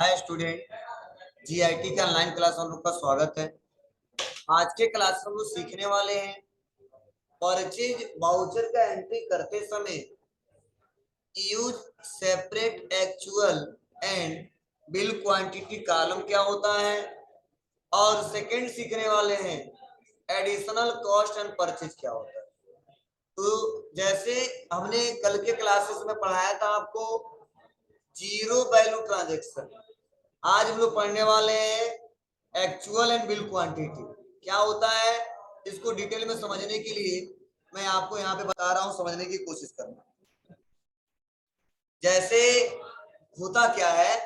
Hi student, GIT के online class हम लोग का स्वागत है। आज के क्लास में हम लोग सीखने वाले हैं परचेज वाउचर का एंट्री करते समय use separate actual and bill quantity column क्या होता है, और सेकंड सीखने वाले हैं एडिशनल कॉस्ट एंड परचेज क्या होता है। तो जैसे हमने कल के क्लासेस में पढ़ाया था आपको जीरो वैल्यू ट्रांजेक्शन, आज हम लोग पढ़ने वाले हैं एक्चुअल एंड बिल क्वांटिटी क्या होता है। इसको डिटेल में समझने के लिए मैं आपको यहाँ पे बता रहा हूँ, समझने की कोशिश करना। जैसे होता क्या है,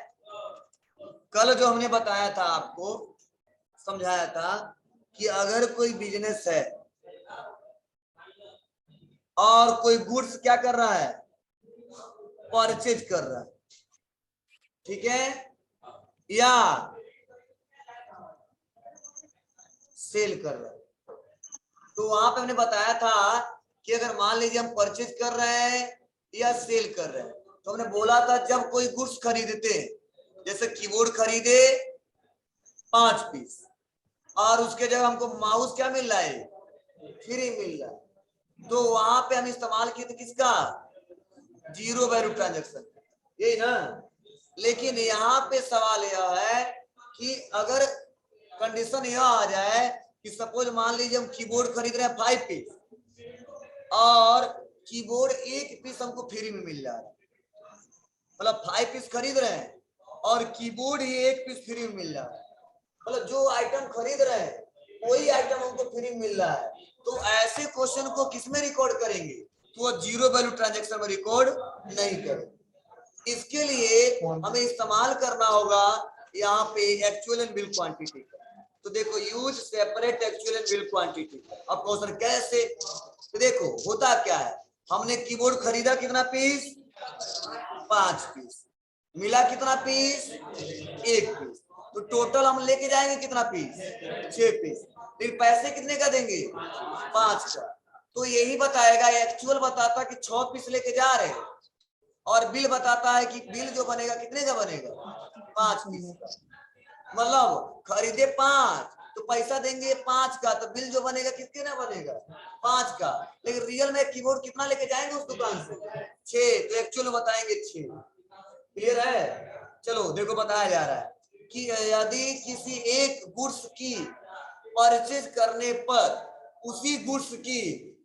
कल जो हमने बताया था आपको, समझाया था कि अगर कोई बिजनेस है और कोई गुड्स क्या कर रहा है, परचेज कर रहा है, ठीक है, या सेल कर रहा है, तो वहां पे हमने बताया था कि अगर मान लीजिए हम परचेज कर रहे हैं या सेल कर रहे हैं, तो हमने बोला था जब कोई गुड्स खरीदते हैं, जैसे कीबोर्ड खरीदे 5 पीस और उसके जगह हमको माउस क्या मिल रहा है, फ्री मिल रहा है, तो वहां पे हम इस्तेमाल किए थे किसका, जीरो वैल्यू ट्रांजेक्शन, यही ना। लेकिन यहाँ पे सवाल यह है कि अगर कंडीशन यह आ जाए कि सपोज मान लीजिए हम कीबोर्ड खरीद रहे हैं 5 पीस और कीबोर्ड 1 पीस हमको फ्री में मिल रहा है, मतलब 5 पीस खरीद रहे हैं और कीबोर्ड ही 1 पीस फ्री में मिल रहा है, मतलब जो आइटम खरीद रहे हैं वही आइटम हमको फ्री में मिल रहा है, तो ऐसे क्वेश्चन को किसमें रिकॉर्ड करेंगे, तो वो जीरो वैल्यू ट्रांजेक्शन में रिकॉर्ड नहीं करेंगे। इसके लिए हमें इस्तेमाल करना होगा यहाँ पे एक्चुअल एंड बिल क्वांटिटी का। तो देखो use separate actual and bill quantity. अब क्वेश्चन कैसे, तो देखो होता क्या है, हमने कीबोर्ड खरीदा कितना पीस, 5 पीस, मिला कितना पीस, 1 पीस, तो टोटल हम लेके जाएंगे कितना पीस, 6 पीस, फिर पैसे कितने का देंगे, 5 का। तो यही बताएगा, एक्चुअल बताता कि 6 पीस लेके जा रहे हैं और बिल बताता है कि बिल जो बनेगा कितने का बनेगा, 5 पीस का। मतलब खरीदे 5 तो पैसा देंगे 5 का, तो बिल जो बनेगा कितने ना बनेगा, 5 का। लेकिन रियल में कीबोर्ड कितना लेके जाएंगे उस दुकान से, 6, तो एक्चुअल बताएंगे 6। क्लियर है। चलो देखो बताया जा रहा है कि यदि किसी एक गुड्स की परचेज करने पर उसी गुड्स की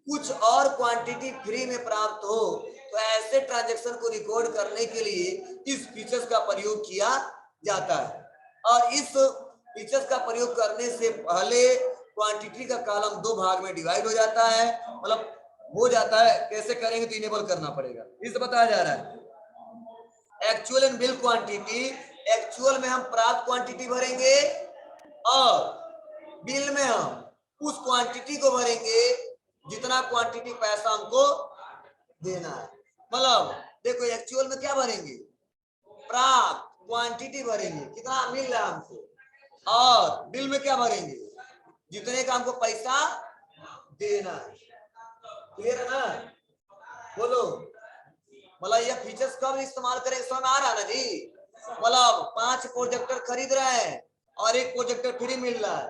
कुछ और क्वांटिटी फ्री में प्राप्त हो, तो ऐसे ट्रांजैक्शन को रिकॉर्ड करने के लिए इस फीचर्स का प्रयोग किया जाता है। और इस फीचर्स का प्रयोग करने से पहले क्वांटिटी का कॉलम 2 भाग में डिवाइड हो जाता है, मतलब हो जाता है। कैसे करेंगे तो इनेबल करना पड़ेगा, इसे बताया जा रहा है। Actual and bill quantity, actual में हम प्राप्त क्वांटिटी भरेंगे और बिल में हम उस क्वांटिटी को भरेंगे जितना क्वांटिटी पैसा हमको देना है। मतलब देखो एक्चुअल में क्या भरेंगे, प्राप्त क्वांटिटी भरेंगे कितना मिल रहा है हमको, और बिल में क्या भरेंगे, जितने का हमको पैसा देना है। क्लियर है ना, बोलो। मतलब ये फीचर्स कब इस्तेमाल करें, समझ आ रहा है ना जी। मतलब 5 प्रोजेक्टर खरीद रहे हैं और 1 प्रोजेक्टर फ्री मिल रहा है,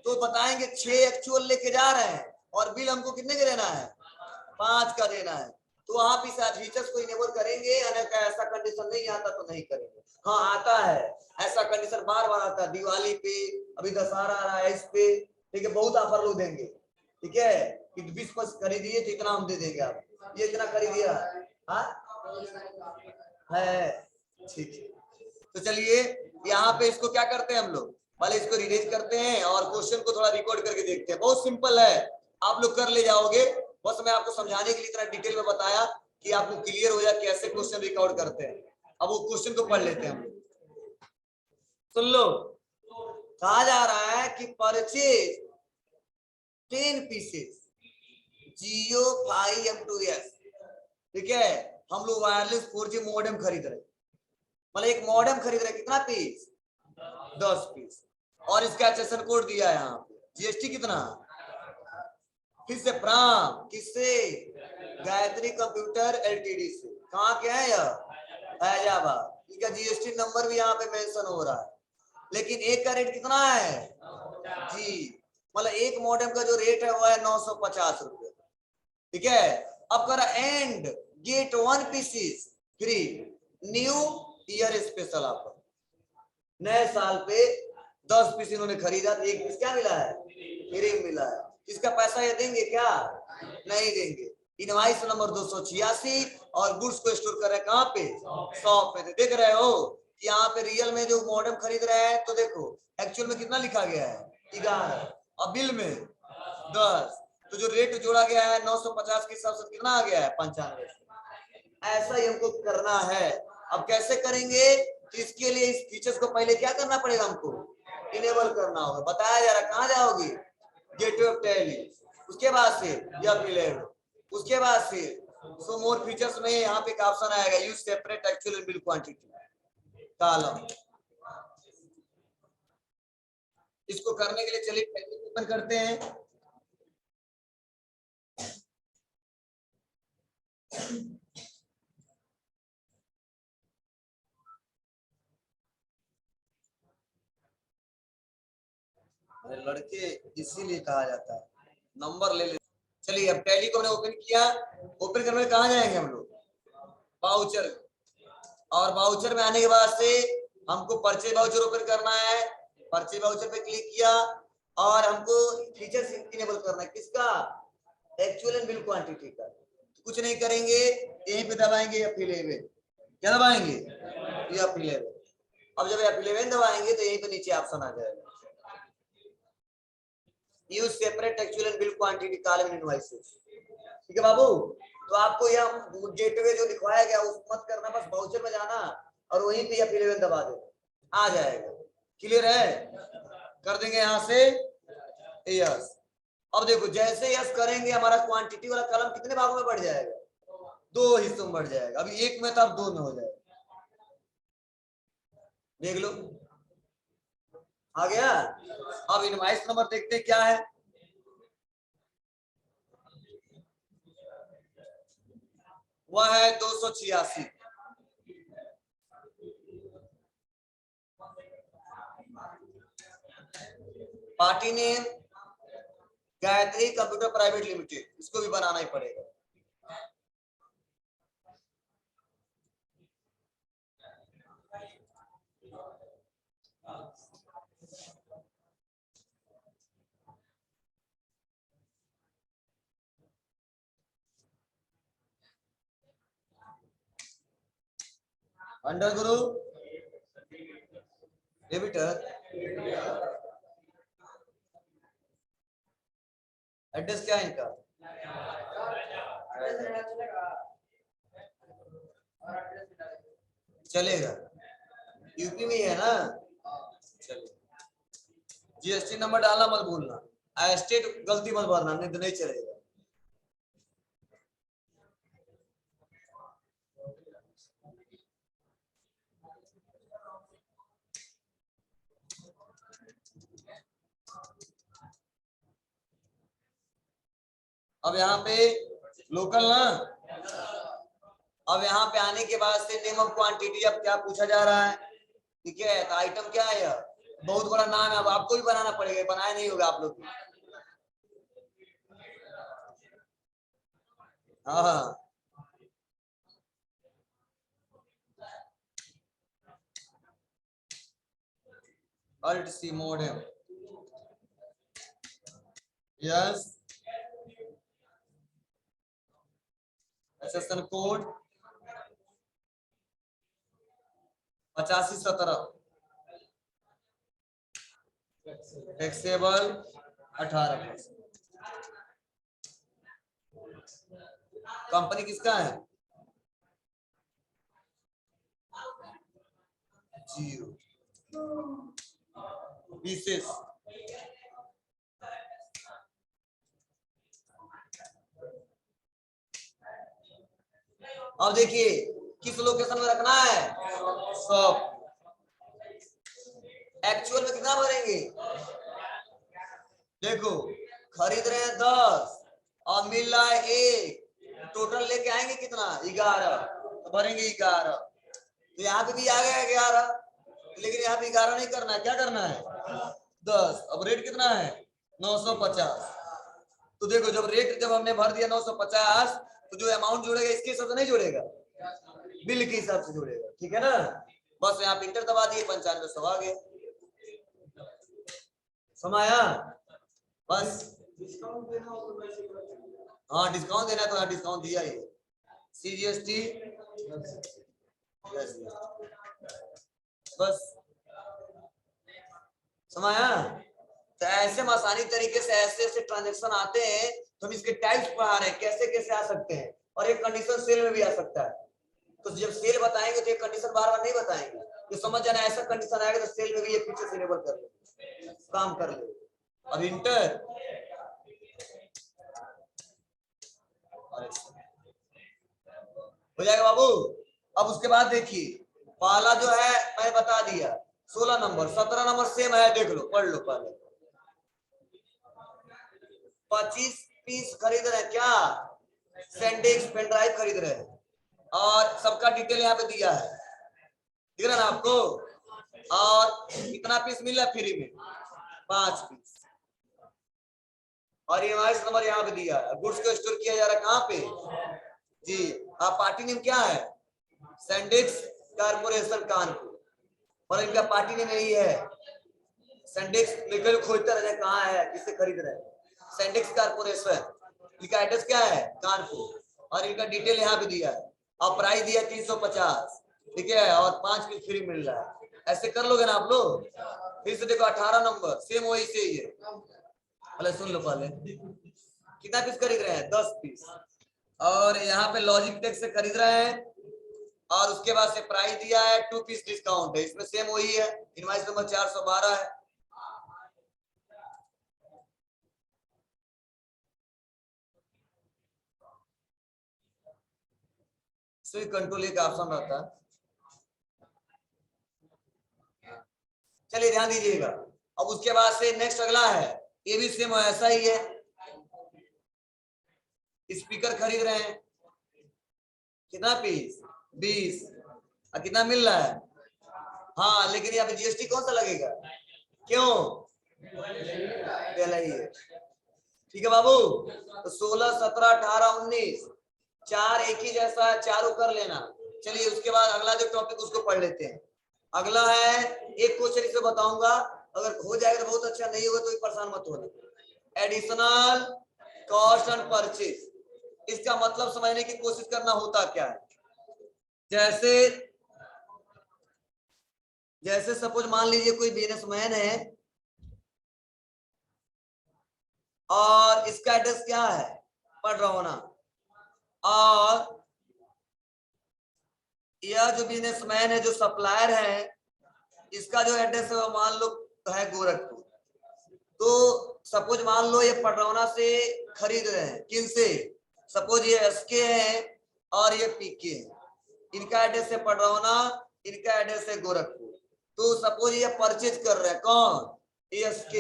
तो बताएंगे 6 एक्चुअल लेके जा रहे हैं और बिल हमको कितने का देना है, 5 का देना है। तो वहां पे फीचर्स को इनेबल करेंगे, ऐसा कंडीशन नहीं आता तो नहीं करेंगे। हाँ आता है, ऐसा कंडीशन बार बार आता है, दिवाली पे, अभी दशहरा आ रहा है, इस पे ठीक है बहुत ऑफर लोग देंगे, ठीक है कि 20 खरीदिए तो इतना हम दे देंगे, आप ये इतना खरीदिए है, ठीक है। तो चलिए यहाँ पे इसको क्या करते हैं हम लोग, पहले इसको रिलीज करते हैं और क्वेश्चन को थोड़ा रिकॉर्ड करके देखते हैं। बहुत सिंपल है, आप लोग कर ले जाओगे, बस मैं आपको समझाने के लिए इतना डिटेल में बताया कि आपको क्लियर हो जाए कैसे क्वेश्चन रिकॉर्ड करते हैं। अब वो क्वेश्चन को पढ़ लेते हैं हम लोग, सुन लो। कहा जा रहा है कि परचेज 10 पीसेस जियो 5M2S, ठीक है, हम लोग वायरलेस 4G मॉडेम खरीद रहे, मतलब एक मॉडेम खरीद रहे, कितना पीस, 10 पीस, और इसका एक्सेशन कोड दिया है यहाँ पे, जीएसटी कितना, फिर से प्राम किससे, गायत्री कंप्यूटर एलटीडी से। कहाँ के है यह, फैजाबाद। इसका जीएसटी नंबर भी यहाँ पे मेंशन हो रहा है, लेकिन एक का रेट कितना है जी, मतलब एक मॉडेम का जो रेट है वो है 950 रुपए। ठीक है, अब करा and get 1 pieces free new year special offer, नए साल पे 10 पीस इन्होंने खरीदा तो एक पीस क्या मिला है फ्री मिला है। इसका पैसा ये देंगे क्या, नहीं देंगे। इनवाइस नंबर 286 और गुड्स को स्टोर कर रहे हैं कहाँ पे, शॉप पे। देख रहे हो कि यहाँ पे रियल में जो मॉडेम खरीद रहे हैं तो देखो एक्चुअल में कितना लिखा गया है 11 और बिल में 10, तो जो रेट जोड़ा गया है 950 के हिसाब से कितना आ गया है 95। ऐसा ही हमको करना है। अब कैसे करेंगे, इसके लिए इस फीचर्स को पहले क्या करना पड़ेगा, हमको इनेबल करना होगा। बताया जा रहा, कहाँ जाओगे गेटवे ऑफ टैली, उसके बाद से F11, उसके बाद से सो मोर फीचर्स में यहाँ पे एक ऑप्शन आएगा use separate actual and bill quantity column. इसको करने के लिए चलिए टैली ओपन करते हैं। लड़के इसीलिए कहा जाता है नंबर ले ले। चलिए अब टैली को हमने ओपन किया, ओपन करने में कहाँ जाएंगे हम लोग, बाउचर, और बाउचर में आने के बाद से हमको परचेज बाउचर ओपन करना है। परचेज बाउचर पे क्लिक किया और हमको फीचर्स इनेबल करना है किसका, एक्चुअल एंड बिल क्वांटिटी का। तो कुछ नहीं करेंगे, यहीं पे दबाएंगे F11, क्या दबाएंगे F11। अब जब F11 दबाएंगे तो यहीं पे नीचे ऑप्शन आ जाएगा use separate actual and bill quantity column invoices. ठीक है बाबू, तो आपको यह गेटवे जो लिखवाया गया उस मत करना, बस बाउचर में जाना और वहीं पे F11 दबा देना, आ जाएगा। क्लियर है, कर देंगे यहां से यस। अब देखो जैसे यस करेंगे हमारा क्वांटिटी वाला कॉलम कितने भागों में बढ़ जाएगा, 2 हिस्सों में बढ़ जाएगा। अभी 1 में था अब 2 में हो जाएगा, देख लो आ गया। अब इनवॉइस नंबर देखते हैं क्या है, वह है 286। Party name Gayatri computer private limited, इसको भी बनाना ही पड़ेगा। अंडर ग्रुप डेबिटर, एड्रेस क्या है इनका, चलेगा, यूपी में ही है ना। चलिए जीएसटी नंबर डालना मत भूलना, स्टेट गलती मत भरना, नहीं तो नहीं चलेगा। अब यहाँ पे लोकल ना, अब यहाँ पे आने के बाद से नेम ऑफ क्वांटिटी अब क्या पूछा जा रहा है, ठीक है। तो आइटम क्या है, यह बहुत बड़ा नाम है, अब आपको भी बनाना पड़ेगा, बनाया नहीं होगा आप लोग। हाँ alt C modem, yes SSN code 8517, taxable 18%। Company किसका है, जियो विशेष। अब देखिए किस लोकेशन में रखना है, शॉप। एक्चुअल में कितना भरेंगे, देखो खरीद रहे हैं 10 और मिल रहा है 1, टोटल लेके आएंगे कितना 11, तो भरेंगे 11। तो यहाँ पे भी आ गया 11, लेकिन यहाँ पे 11 नहीं करना है, क्या करना है 10। अब रेट कितना है 950। तो देखो जब हमने भर दिया 950, तो जो अमाउंट जुड़ेगा इसके हिसाब से नहीं जुड़ेगा, बिल के हिसाब से जुड़ेगा, ठीक है ना। बस यहाँ पे इंटर दबा दिए, 9500 आ गया, समाया। बस हाँ डिस्काउंट देना है तो डिस्काउंट दिया ही, CGST बस, समाया। तो ऐसे में आसानी तरीके से ऐसे ऐसे ट्रांजेक्शन आते हैं, तो हम इसके टाइप्स पढ़ा रहे हैं कैसे कैसे आ सकते हैं, और एक कंडीशन सेल में भी आ सकता है। तो जब सेल बताएंगे तो एक कंडीशन बार बार नहीं बताएंगे, तो समझ जाना ऐसा कंडीशन आएगा तो सेल में भी ये फीचर से इनेबल कर ले, काम कर ले। अब इंटर हो जाएगा बाबू। अब उसके बाद देखिए पहला जो है मैं बता दिया 16 नंबर, 17 नंबर सेम है, देख लो पढ़ लो पहले। 25 पीस खरीद रहे हैं क्या, सैंडिक्स पेन ड्राइव खरीद रहे हैं, और सबका डिटेल यहाँ पे दिया है, दिख रहा ना आपको। और कितना पीस मिल रहा है फ्री में, 5 पीस, और इनवॉइस नंबर यहाँ पे दिया है। गुड्स को स्टोर किया जा रहा है कहाँ पे जी, आप पार्टी नेम क्या है, सैंडिक्स कारपोरेशन कानपुर, और इनका पार्टी नेम यही है सैंडिक्स। निकल खोजता रहे कहाँ है, किससे खरीद रहे हैं, सैंडिक्स कारपोरेशन। इनका एड्रेस क्या है कानपुर, और इनका डिटेल यहाँ पे दिया है, और प्राइस दिया 350, ठीक है, और 5 पीस फ्री मिल रहा है। ऐसे कर लोगे ना आप लोग। फिर से देखो 18 नंबर सेम वही से ही है, पहले सुन लो, पहले कितना पीस खरीद रहे हैं 10 पीस, और यहाँ पे लॉजिक टेक से खरीद रहे हैं, और उसके बाद से प्राइस दिया है 2 पीस डिस्काउंट है, इसमें सेम वही है, इनवॉइस नंबर 412 है। इसमें कंट्रोल का ऑप्शन रहता है, चलिए ध्यान दीजिएगा। अब उसके बाद से नेक्स्ट अगला है, ये भी सेम ऐसा ही है, स्पीकर खरीद रहे हैं, कितना पीस 20, और कितना मिल रहा है, हाँ लेकिन यहाँ पे GST कौन सा लगेगा, क्यों पहला ही है, ठीक है बाबू। तो 16 17 18 19 चार एक ही जैसा है, चारों कर लेना। चलिए उसके बाद अगला जो टॉपिक उसको पढ़ लेते हैं। अगला है एक क्वेश्चन इसे बताऊंगा, अगर हो जाएगा तो बहुत अच्छा, नहीं होगा तो परेशान मत होना। एडिशनल कॉस्ट एंड परचेज, इसका मतलब समझने की कोशिश करना होता क्या है। जैसे जैसे सपोज मान लीजिए कोई बिजनेसमैन है, और इसका एड्रेस क्या है पढ़ रहा हो ना, और यह जो बिजनेसमैन है जो सप्लायर है, इसका जो एड्रेस है वो मान लो है गोरखपुर। तो सपोज मान लो ये पडरौना से खरीद रहे हैं, किन से, सपोज ये SK है और ये PK है, इनका एड्रेस है पडरौना, इनका एड्रेस है गोरखपुर। तो सपोज ये परचेज कर रहे हैं कौन, SK।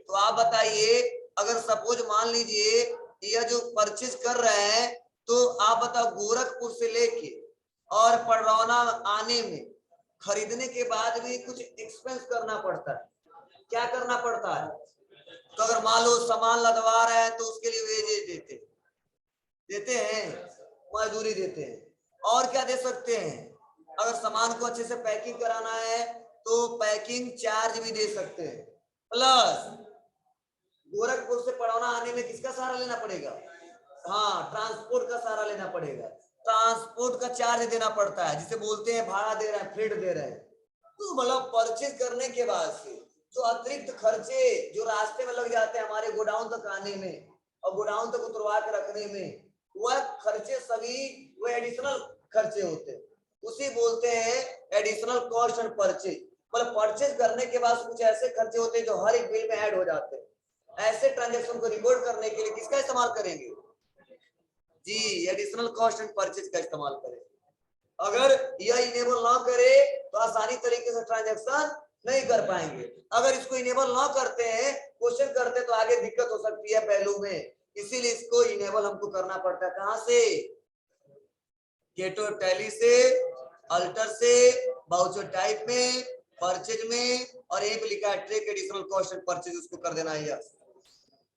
तो आप बताइए अगर सपोज मान लीजिए यह जो परचेज कर रहे हैं, तो आप बताओ गोरखपुर से लेके और पडरौना आने में खरीदने के बाद भी कुछ एक्सपेंस करना पड़ता है, क्या करना पड़ता है। तो अगर मान लो सामान लदवा रहे हैं तो उसके लिए वेजेज देते हैं, मजदूरी देते हैं, और क्या दे सकते हैं, अगर सामान को अच्छे से पैकिंग कराना है तो पैकिंग चार्ज भी दे सकते हैं। प्लस गोरखपुर से पडरौना आने में किसका सहारा लेना पड़ेगा, हाँ ट्रांसपोर्ट का सहारा लेना पड़ेगा, ट्रांसपोर्ट का चार्ज देना पड़ता है, जिसे बोलते हैं भाड़ा दे रहे हैं, फ्रेट दे रहे हैं। तो मतलब परचेज करने के बाद से जो अतिरिक्त खर्चे जो रास्ते में लग जाते हैं हमारे गोडाउन तक आने में और गोडाउन तक उतरवा के रखने में, वह खर्चे सभी वो एडिशनल खर्चे होते हैं, उसी बोलते हैं एडिशनल कॉस्ट एंड परचेज। मतलब परचेज करने के बाद कुछ ऐसे खर्चे होते हैं जो हर एक बिल में ऐड हो जाते हैं। ऐसे ट्रांजेक्शन को रिकॉर्ड करने के लिए किसका इस्तेमाल करेंगे जी, एडिशनल कॉस्ट एंड परचेज का इस्तेमाल करेंगे। अगर यह इनेबल ना करे तो आसानी तरीके से ट्रांजैक्शन नहीं कर पाएंगे। अगर इसको इनेबल ना करते हैं, क्वेश्चन करते हैं, तो आगे दिक्कत हो सकती है वैल्यू में, इसीलिए इसको इनेबल हमको करना पड़ता है। कहां से, गेटो टैली से अल्टर से, वाउचर टाइप में, परचेज में, और यहीं पे लिखा है track additional cost and purchase, उसको कर देना है यस,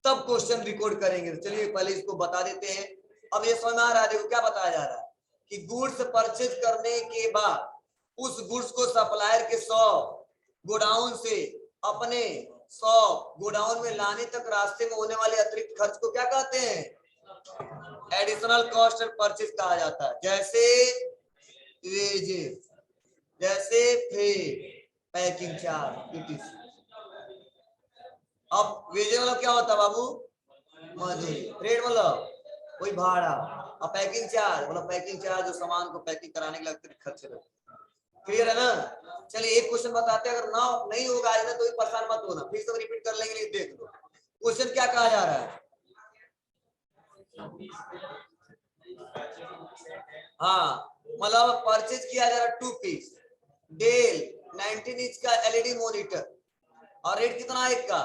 तब क्वेश्चन रिकॉर्ड करेंगे। चलिए पहले इसको बता देते हैं। अब ये समझ में आ रहा है, देखो क्या बताया जा रहा है कि गुड्स परचेज करने के बाद उस गुड्स को सप्लायर के शॉप गोडाउन से अपने शॉप गोडाउन में लाने तक रास्ते में होने वाले अतिरिक्त खर्च को क्या कहते हैं? एडिशनल कॉस्ट एंड परचेज कहा जाता है। जैसे वेजेस, जैसे फीड, पैकिंग चार्ज, etc। अब वेजेस मतलब क्या होता है बाबू? मजदूरी। रेट मतलब कोई भाड़ा, और पैकिंग चार्ज मतलब पैकिंग चार्ज, जो सामान को पैकिंग कराने के लिए अतिरिक्त खर्चे लगते। क्लियर है ना? चलिए एक क्वेश्चन बताते हैं, अगर ना नहीं होगा आज ना तो परेशान मत होना, फिर से रिपीट कर लेंगे, देख लो क्वेश्चन क्या कहा जा रहा है। हाँ मतलब परचेज किया जा रहा है 2 पीस डेल 19 इंच का एलईडी मॉनिटर, और रेट कितना एक का?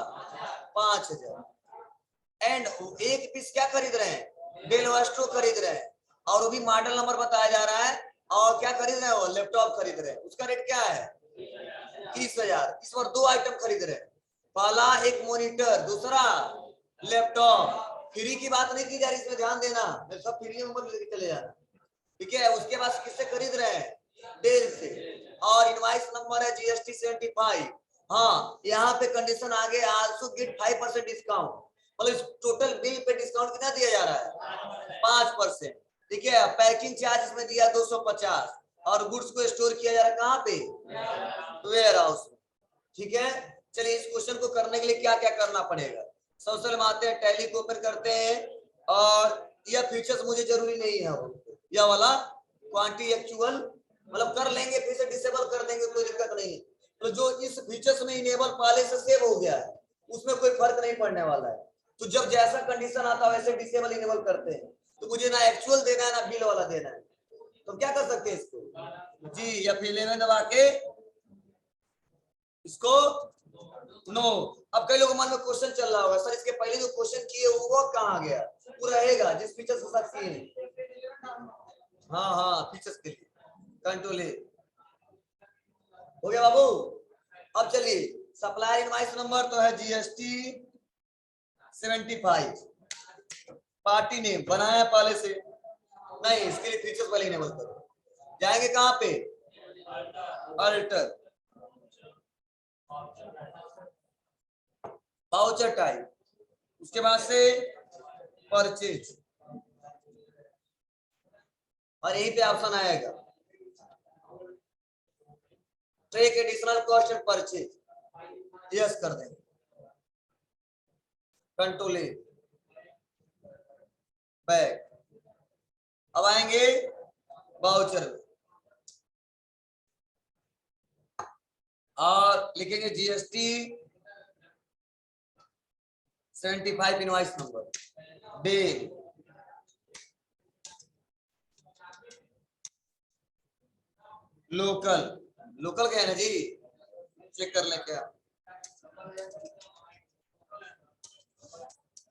5000। एंड एक पीस क्या खरीद रहे हैं? डेल वेस्ट्रो खरीद रहे हैं, और वो भी मॉडल नंबर बताया जा रहा है, और क्या खरीद रहे हैं? वो लैपटॉप खरीद रहे हैं, उसका रेट क्या है? 30,000। इस बार 2 आइटम खरीद रहे हैं, पहला एक मॉनिटर, दूसरा लैपटॉप। फ्री की बात नहीं की जा रही, इसमें ध्यान देना, सब फ्री में मत लेके चले जाना, ठीक है? उसके बाद किससे खरीद रहे हैं? डेल से, और इनवाइस नंबर है जीएसटी 75। हाँ यहाँ पे कंडीशन आगे, आल्सो गेट 5% डिस्काउंट, मतलब इस टोटल बिल पे डिस्काउंट कितना दिया जा रहा है? 5%, ठीक है? पैकिंग चार्ज इसमें दिया 250, और गुड्स को स्टोर किया जा रहा है कहाँ पे? वेयर हाउस में, ठीक है? चलिए इस क्वेश्चन को करने के लिए क्या क्या करना पड़ेगा। सबसे पहले आते हैं, टैली को ओपन करते हैं, और यह फीचर्स मुझे जरूरी नहीं है, यह वाला क्वांटिटी एक्चुअल मतलब कर लेंगे, फिर से डिसेबल कर देंगे, कोई दिक्कत नहीं है। तो जो इस फीचर्स में इनेबल पहले से सेव हो गया है उसमें कोई फर्क नहीं पड़ने वाला है। तो जब जैसा कंडीशन आता है वैसे डिसेबल इनेबल करते हैं, तो मुझे ना एक्चुअल देना है ना बिल वाला देना है, तो क्या कर सकते हैं इसको जी, या फिर में दबा के इसको नो। अब कई लोगों मन में क्वेश्चन चल रहा होगा, सर इसके पहले जो क्वेश्चन किए वो कहाँ गया? वो रहेगा जिस फीचर के साथ किए। हाँ हाँ फीचर्स के लिए कंट्रोल हो गया बाबू। अब चलिए सप्लायर इनवॉइस नंबर तो है जीएसटी 75, पार्टी नेम बनाया पहले से नहीं, इसके लिए फीचर्स पहले इनेबल करो। जाएंगे कहाँ पे? अल्टर, वाउचर टाइप, उसके बाद से परचेज, और यहीं पे ऑप्शन आएगा track additional cost and purchase, yes कर देंगे, कंट्रोल ए, बैक। अब आएंगे वाउचर में, और लिखेंगे GST 75 invoice number, day, local, local क्या है ना जी, चेक कर ले क्या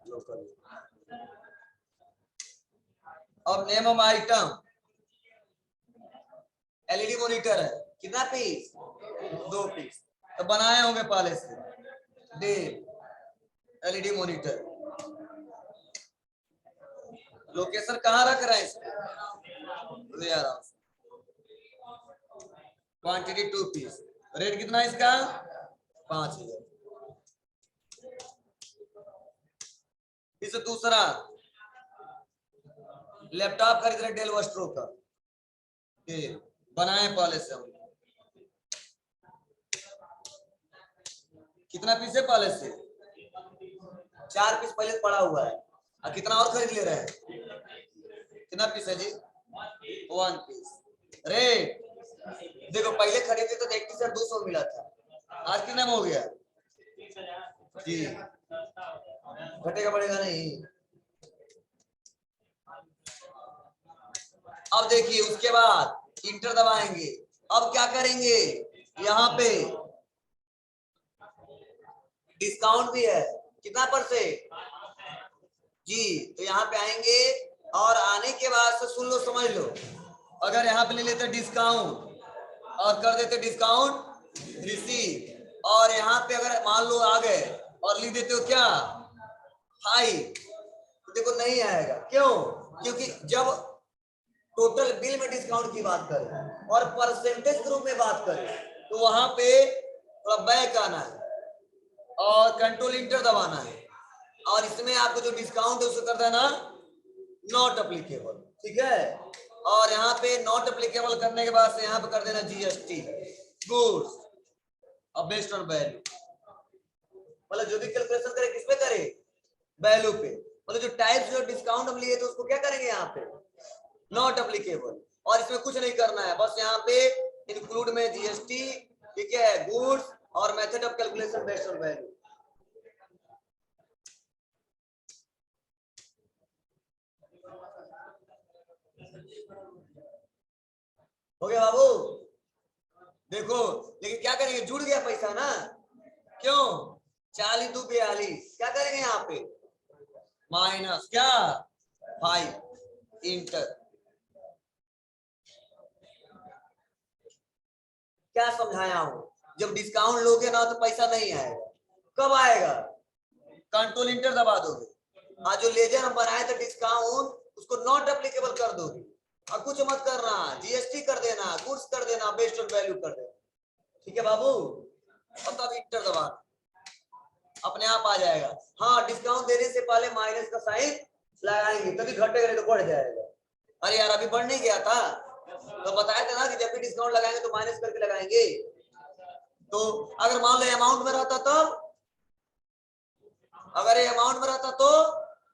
लोकल। अब name of item, LED monitor है, कितना पीस? 2 पीस, तो बनाए होंगे पहले से, डे एलईडी मॉनिटर। लोकेशन कहाँ रख रहे हैं इसको? Warehouse. Quantity 2 piece, rate कितना है इसका? 5000। इस दूसरा लैपटॉप खरीद रहे डेल वेस्ट्रो का, बनाए पहले से हम, कितना पीस है पहले से? 4 पीस पहले पड़ा हुआ है, और कितना और खरीद ले रहे हैं? कितना पीस है जी? 1 पीस। रेट देखो पहले खरीदे तो 31,200 मिला था, आज कितना हो गया जी? घटेगा बढ़ेगा नहीं। अब देखिए उसके बाद इंटर दबाएंगे, अब क्या करेंगे? यहाँ पे डिस्काउंट भी है, कितना % जी? तो यहाँ पे आएंगे, और आने के बाद से सुन लो समझ लो, अगर यहाँ पे ले लेते डिस्काउंट और कर देते डिस्काउंट रिसीव, और यहाँ पे अगर मान लो आ गए और लिख देते हो क्या 5, तो देखो नहीं आएगा। क्यों? क्योंकि जब टोटल बिल में डिस्काउंट की बात करें और परसेंटेज ग्रुप में बात करें तो वहां पे थोड़ा बैक आना है और कंट्रोल इंटर दबाना है, और इसमें आपको जो डिस्काउंट है उसको कर देना नॉट अप्लीकेबल। ठीक है, और यहाँ पे नॉट अप्लीकेबल करने के बाद से यहाँ पे कर देना जीएसटी गुड्स और बेस्ड ऑन वैल्यू, मतलब जो भी कैलकुलेशन करे किस पे करे, वैल्यू पे। मतलब जो टाइप्स जो डिस्काउंट हम लिए तो उसको क्या करेंगे यहाँ पे नॉट अप्लीकेबल, और इसमें कुछ नहीं करना है, बस यहाँ पे इंक्लूड में जीएसटी, ठीक है, गुड्स और method of calculation based on value. हो गया बाबू? देखो लेकिन क्या करेंगे, जुड़ गया पैसा ना, क्यों 40 2 42, क्या करेंगे यहाँ पे माइनस क्या 5 इंटर। क्या समझाया हूं, जब डिस्काउंट लोगे ना तो पैसा नहीं आएगा, कब आएगा, कंट्रोल इंटर दबा दोगे, आज जो लेजर हम बनाए थे डिस्काउंट उसको नॉट एप्लीकेबल कर दोगे, और कुछ मत करना, जीएसटी कर देना, गुड्स कर देना, बेस्ड ऑन वैल्यू कर देना। ठीक है बाबू, और तब इंटर दबाना, अपने आप आ जाएगा। हाँ, डिस्काउंट देने से पहले माइनस का साइन लगाएंगे, तभी घटेगा तो बढ़ जाएगा। अरे यार अभी बढ़ नहीं गया था, तो बताया था ना कि जब भी डिस्काउंट लगाएंगे तो माइनस करके लगाएंगे। तो अगर मान लो अमाउंट में रहता तो, अगर ये अमाउंट में रहता तो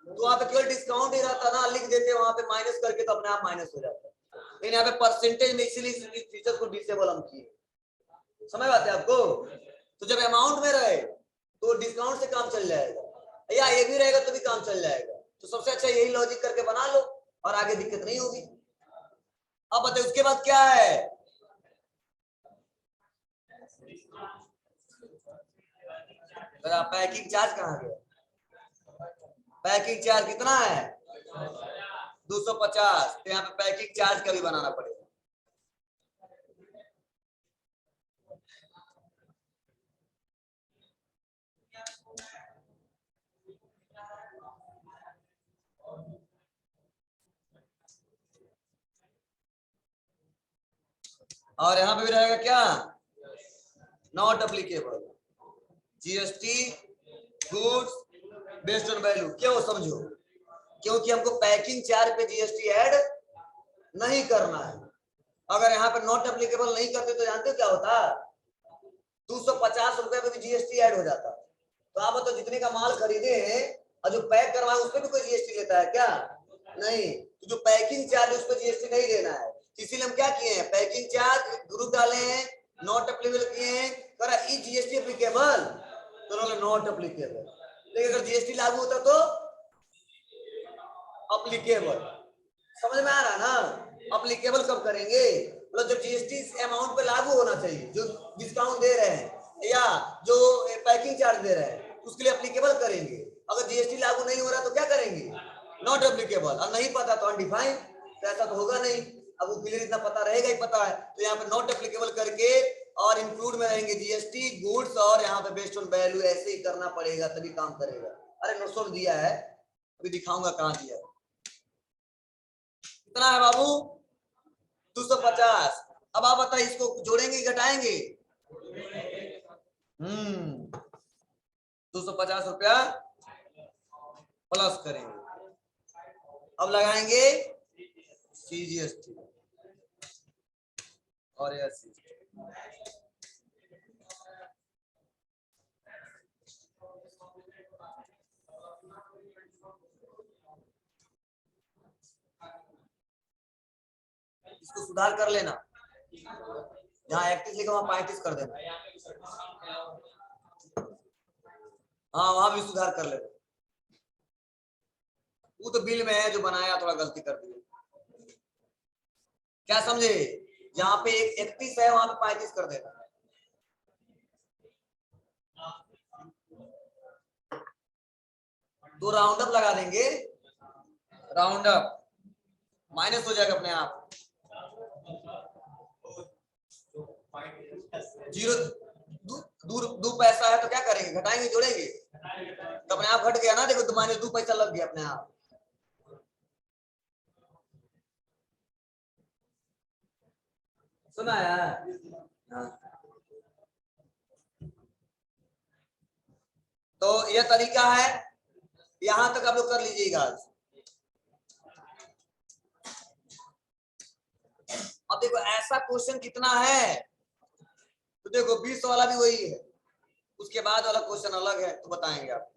वहां पे केवल डिस्काउंट ही रहता ना, लिख देते वहां पे माइनस करके तो अपने आप माइनस हो जाता। लेकिन यहाँ पे परसेंटेज में इसीलिए फीचर को डिसेबल हम किए, समझ आते आपको? तो जब अमाउंट में रहे तो डिस्काउंट से काम चल जाएगा, या ये भी रहेगा तो भी काम चल जाएगा। तो सबसे अच्छा यही लॉजिक करके बना लो और आगे दिक्कत नहीं होगी। अब बताइए उसके बाद क्या है, पैकिंग चार्ज कहाँ गया, पैकिंग चार्ज कितना है 250, तो यहाँ पे पैकिंग चार्ज का भी बनाना पड़ेगा। और यहाँ पे भी रहेगा क्या not applicable, GST goods based on value. क्यों समझो, क्योंकि हमको पैकिंग चार्ज पे जीएसटी ऐड नहीं करना है। अगर यहाँ पे नॉट एप्लीकेबल नहीं करते तो जानते हो क्या होता, 250 रुपए पे भी जीएसटी ऐड हो जाता। तो आप बताओ जितने का माल खरीदे हैं और जो पैक करवाए उस पर भी कोई जीएसटी लेता है क्या, नहीं। तो जो पैकिंग चार्ज उस पर जीएसटी नहीं देना है, इसीलिए हम क्या किए हैं, पैकिंग चार्ज ग्रुप डाले हैं, नॉट एप्लीकेबल किए हैं, करा ई जीएसटी एप्लीकेबल, तो नॉट एप्लीकेबल। लेकिन अगर जीएसटी लागू होता तो एप्लीकेबल। समझ में आ रहा ना, एप्लीकेबल कब करेंगे, मतलब जब जीएसटी अमाउंट पे लागू होना चाहिए, जो डिस्काउंट दे रहे हैं या जो पैकिंग चार्ज दे रहे हैं उसके लिए एप्लीकेबल करेंगे। अगर जीएसटी लागू नहीं हो रहा तो क्या करेंगे, नॉट एप्लीकेबल। और नहीं पता तो अनडिफाइंड, तो ऐसा तो होगा नहीं। अब वो क्लियर इतना पता रहेगा ही, पता है तो यहाँ पे नॉट एप्लीकेबल करके और इंक्लूड में रहेंगे जीएसटी गुड्स और यहाँ पे बेस्ड ऑन वैल्यू, ऐसे ही करना पड़ेगा तभी काम करेगा। अरे नोट्स में दिया है, अभी दिखाऊंगा कहाँ दिया है। कितना है बाबू 250। अब आप बताइए इसको जोड़ेंगे घटाएंगे, 250 रुपया प्लस करेंगे। अब लगाएंगे सीजीएसटी और एससी। इसको सुधार कर लेना, जहां 31 लिखा वहां 35 कर देना, हाँ वहां भी सुधार कर लेना। वो तो बिल में है, जो बनाया थोड़ा गलती कर दी, क्या समझे, जहां पे 31 है वहां पे 35 कर देना। तो राउंड अप लगा देंगे, राउंड अप माइनस हो जाएगा अपने आप। जीरो दो पैसा है तो क्या करेंगे, घटाएंगे जोड़ेंगे, तो अपने आप घट गया ना। देखो तुम्हारे 2 पैसा लग गया अपने आप। सुना है? हाँ। तो यह तरीका है, यहां तक आप लोग कर लीजिएगा। अब देखो ऐसा क्वेश्चन कितना है, तो देखो 20 वाला भी वही है, उसके बाद वाला क्वेश्चन अलग है, तो बताएंगे आप।